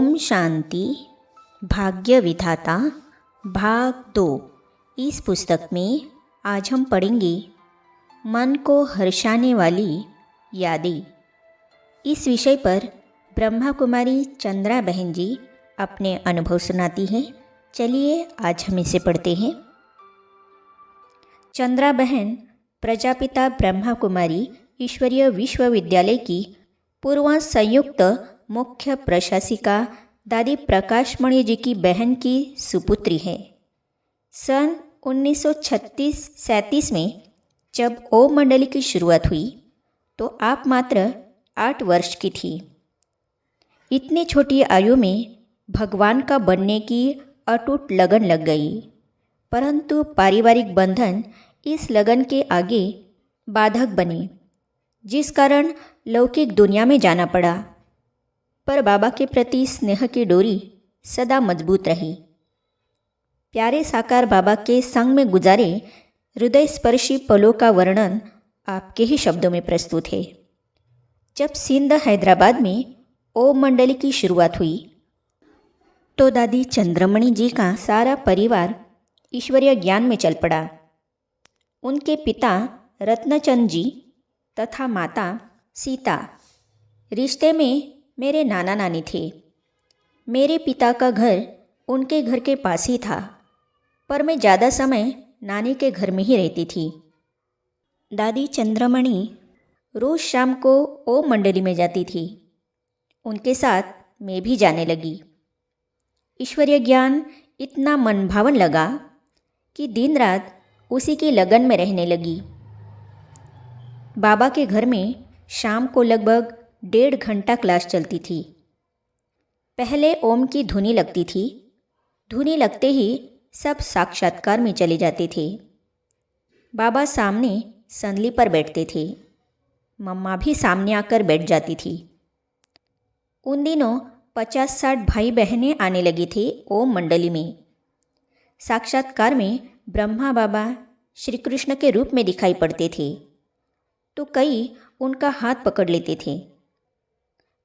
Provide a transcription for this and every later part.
ओम शांति भाग्य विधाता भाग 2। इस पुस्तक में आज हम पढ़ेंगे मन को हर्षाने वाली यादें। इस विषय पर ब्रह्मा कुमारी चंद्रा बहन जी अपने अनुभव सुनाती हैं। चलिए आज हम इसे पढ़ते हैं। चंद्रा बहन प्रजापिता ब्रह्मा कुमारी ईश्वरीय विश्वविद्यालय की पूर्व संयुक्त मुख्य प्रशासिका दादी प्रकाशमणि जी की बहन की सुपुत्री है। सन 1936-37 में जब ओम मंडली की शुरुआत हुई तो आप मात्र 8 वर्ष की थी। इतनी छोटी आयु में भगवान का बनने की अटूट लगन लग गई, परंतु पारिवारिक बंधन इस लगन के आगे बाधक बने, जिस कारण लौकिक दुनिया में जाना पड़ा। पर बाबा के प्रति स्नेह की डोरी सदा मजबूत रही। प्यारे साकार बाबा के संग में गुजारे हृदय स्पर्शी पलों का वर्णन आपके ही शब्दों में प्रस्तुत है। जब सिंध हैदराबाद में ओम मंडली की शुरुआत हुई तो दादी चंद्रमणि जी का सारा परिवार ईश्वरीय ज्ञान में चल पड़ा। उनके पिता रत्नचंद जी तथा माता सीता रिश्ते में मेरे नाना नानी थे। मेरे पिता का घर उनके घर के पास ही था, पर मैं ज़्यादा समय नानी के घर में ही रहती थी। दादी चंद्रमणि रोज़ शाम को ओम मंडली में जाती थी। उनके साथ मैं भी जाने लगी। ईश्वरीय ज्ञान इतना मनभावन लगा कि दिन रात उसी की लगन में रहने लगी। बाबा के घर में शाम को लगभग 1.5 घंटा क्लास चलती थी। पहले ओम की धुनी लगती थी। धुनी लगते ही सब साक्षात्कार में चले जाते थे। बाबा सामने संदली पर बैठते थे। मम्मा भी सामने आकर बैठ जाती थी। उन दिनों 50-60 भाई बहनें आने लगे थे ओम मंडली में। साक्षात्कार में ब्रह्मा बाबा श्री कृष्ण के रूप में दिखाई पड़ते थे, तो कई उनका हाथ पकड़ लेते थे।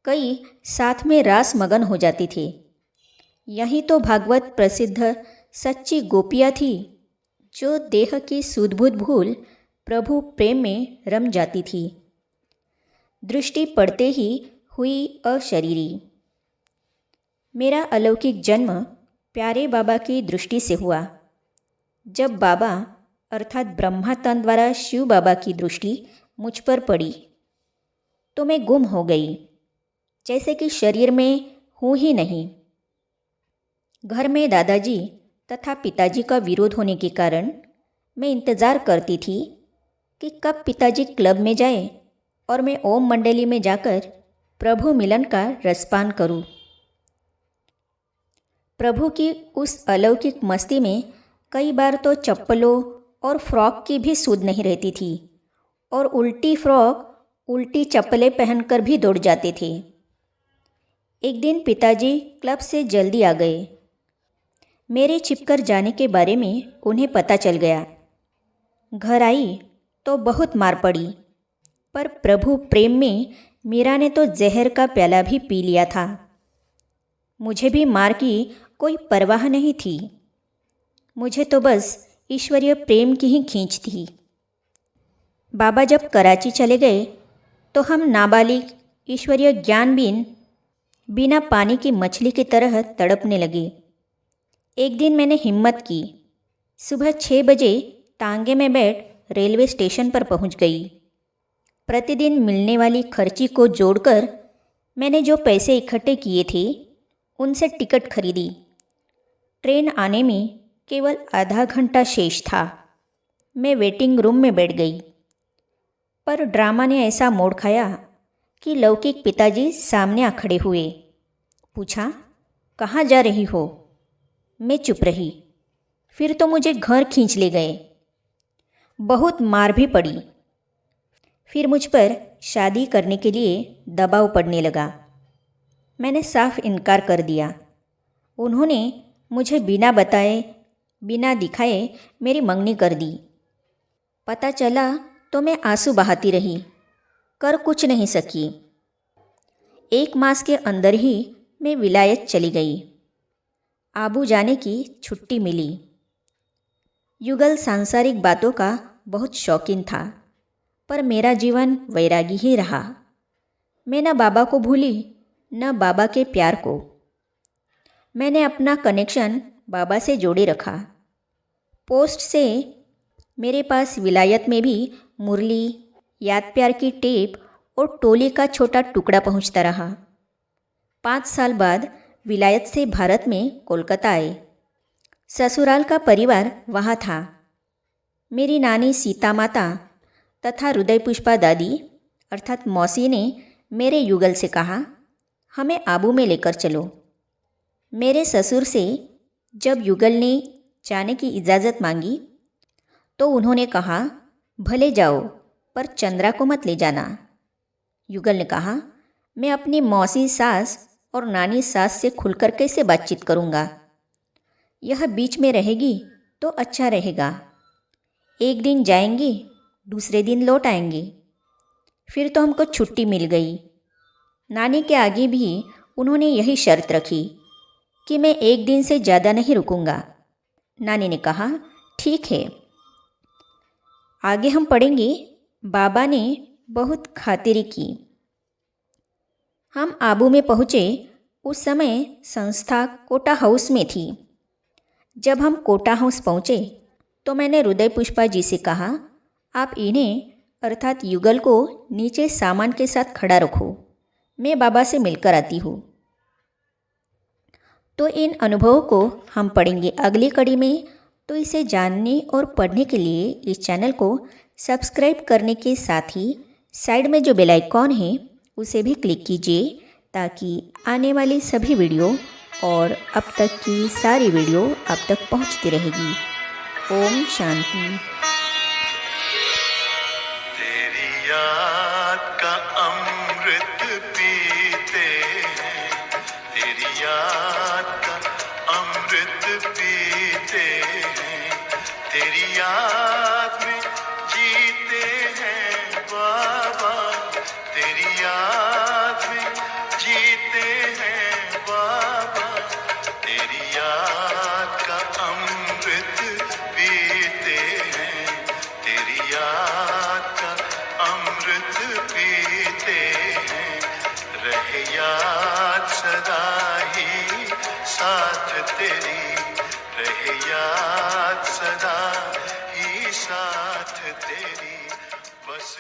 कई साथ में रास मगन हो जाते थे। यही तो भागवत प्रसिद्ध सच्ची गोपियाँ थी, जो देह की सुधबुध भूल प्रभु प्रेम में रम जाती थी। दृष्टि पड़ते ही हुई अशरीरी। मेरा अलौकिक जन्म प्यारे बाबा की दृष्टि से हुआ। जब बाबा अर्थात ब्रह्मा तन द्वारा शिव बाबा की दृष्टि मुझ पर पड़ी तो मैं गुम हो गई, जैसे कि शरीर में हूँ ही नहीं। घर में दादाजी तथा पिताजी का विरोध होने के कारण मैं इंतज़ार करती थी कि कब पिताजी क्लब में जाए और मैं ओम मंडली में जाकर प्रभु मिलन का रसपान करूं। प्रभु की उस अलौकिक मस्ती में कई बार तो चप्पलों और फ्रॉक की भी सूध नहीं रहती थी, और उल्टी फ्रॉक उल्टी चप्पलें पहनकर भी दौड़ जाते थे। एक दिन पिताजी क्लब से जल्दी आ गए। मेरे छिपकर जाने के बारे में उन्हें पता चल गया। घर आई तो बहुत मार पड़ी, पर प्रभु प्रेम में मीरा ने तो जहर का प्याला भी पी लिया था। मुझे भी मार की कोई परवाह नहीं थी। मुझे तो बस ईश्वरीय प्रेम की ही खींच थी। बाबा जब कराची चले गए तो हम नाबालिग ईश्वरीय ज्ञानबीन बिना पानी की मछली की तरह तड़पने लगे। एक दिन मैंने हिम्मत की। सुबह 6 बजे तांगे में बैठ रेलवे स्टेशन पर पहुंच गई। प्रतिदिन मिलने वाली खर्ची को जोड़कर मैंने जो पैसे इकट्ठे किए थे उनसे टिकट खरीदी। ट्रेन आने में केवल आधा घंटा शेष था। मैं वेटिंग रूम में बैठ गई, पर ड्रामा ने ऐसा मोड़ खाया कि लौकिक पिताजी सामने आ खड़े हुए। पूछा, कहाँ जा रही हो? मैं चुप रही। फिर तो मुझे घर खींच ले गए। बहुत मार भी पड़ी। फिर मुझ पर शादी करने के लिए दबाव पड़ने लगा। मैंने साफ इनकार कर दिया। उन्होंने मुझे बिना बताए बिना दिखाए मेरी मंगनी कर दी। पता चला तो मैं आंसू बहाती रही, कर कुछ नहीं सकी। 1 मास के अंदर ही मैं विलायत चली गई। आबू जाने की छुट्टी मिली। युगल सांसारिक बातों का बहुत शौकीन था, पर मेरा जीवन वैरागी ही रहा। मैं न बाबा को भूली न बाबा के प्यार को। मैंने अपना कनेक्शन बाबा से जोड़े रखा। पोस्ट से मेरे पास विलायत में भी मुरली, याद प्यार की टेप और टोली का छोटा टुकड़ा पहुंचता रहा। 5 साल बाद विलायत से भारत में कोलकाता आए। ससुराल का परिवार वहाँ था। मेरी नानी सीता माता तथा हृदय पुष्पा दादी अर्थात मौसी ने मेरे युगल से कहा, हमें आबू में लेकर चलो। मेरे ससुर से जब युगल ने जाने की इजाज़त मांगी तो उन्होंने कहा, भले जाओ पर चंद्रा को मत ले जाना। युगल ने कहा, मैं अपनी मौसी सास और नानी सास से खुलकर कैसे बातचीत करूँगा। यह बीच में रहेगी तो अच्छा रहेगा। एक दिन जाएंगी, दूसरे दिन लौट आएंगे। फिर तो हमको छुट्टी मिल गई। नानी के आगे भी उन्होंने यही शर्त रखी कि मैं 1 दिन से ज़्यादा नहीं रुकूंगा। नानी ने कहा, ठीक है। आगे हम पढ़ेंगे। बाबा ने बहुत खातिरी की। हम आबू में पहुँचे। उस समय संस्था कोटा हाउस में थी। जब हम कोटा हाउस पहुँचे तो मैंने हृदय पुष्पा जी से कहा, आप इन्हें अर्थात युगल को नीचे सामान के साथ खड़ा रखो, मैं बाबा से मिलकर आती हूँ। तो इन अनुभवों को हम पढ़ेंगे अगली कड़ी में। तो इसे जानने और पढ़ने के लिए इस चैनल को सब्सक्राइब करने के साथ ही साइड में जो बेल आइकॉन है उसे भी क्लिक कीजिए, ताकि आने वाली सभी वीडियो और अब तक की सारी वीडियो आप तक पहुंचती रहेगी। ओम शांति। तेरी याद का अमृत पीते हैं, तेरी याद का अमृत पीते हैं, तेरी याद में जीते हैं बाबा, तेरी याद में जीते हैं बाबा, तेरी याद का अमृत पीते हैं, तेरी याद का अमृत पीते हैं, रहे याद सदा ही साथ तेरी, रहे याद सदा ही साथ तेरी, बस